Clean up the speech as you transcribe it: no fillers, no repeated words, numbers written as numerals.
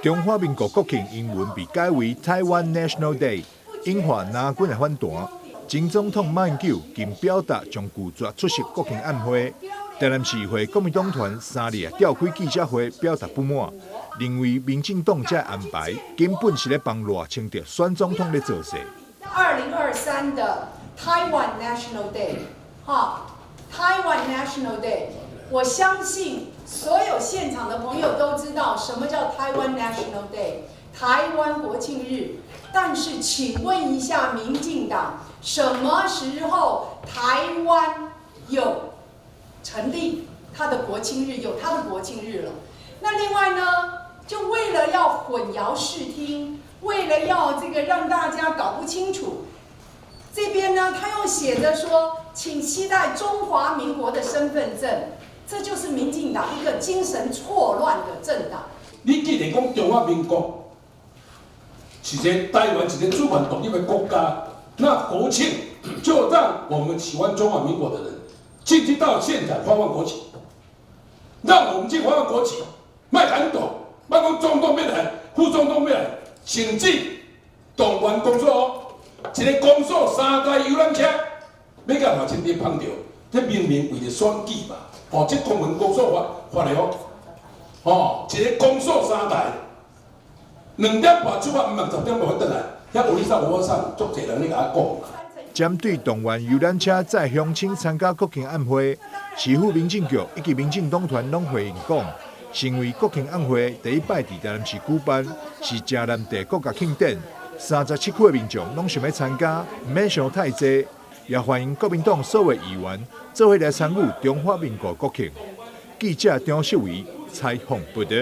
中华民国国庆英文被改为 Taiwan National Day， 引发南军的反弹。前总统马英九竟表达将拒绝出席国庆晚会。台南市议会国民党团3日召开记者会，表达不满，认为民进党这安排根本是咧帮赖清德选总统咧做事。2023的 Taiwan National Day， Taiwan National Day， 我相信所有现场的朋友都知道什么叫 Taiwan National Day， 台湾国庆日。但是，请问一下民进党，什么时候台湾有成立它的国庆日，有它的国庆日了？那另外呢，就为了要混淆视听，为了要让大家搞不清楚，这边呢他又写着说，请期待中华民国的身份证，这就是民进党一个精神错乱的政党。你既然讲中华民国是一个台湾是一个主权独立的国家，那国庆就让我们喜欢中华民国的人进去到现场发放国旗，让我们去发放国旗，卖喊动，卖讲总统要来，副总统要来，甚至动员公所哦，一个公所3台游览车，要甲赖清德碰到，这明明为了选举嘛，哦，这公文公所发的哦，一个公所3台，2点半出发，毋10点半回来，遐有理上无上，足侪人咧甲我讲。针对动员游览车载乡亲参加国庆晚会，市府民政局以及民进党团拢回应讲，成为国庆晚会第一摆伫台南市举办，是城南地国家庆典，37区的民众拢想要参加，唔免想太济，也欢迎国民党所有议员做伙来参与中华民国国庆。记者张秀仪采访报道。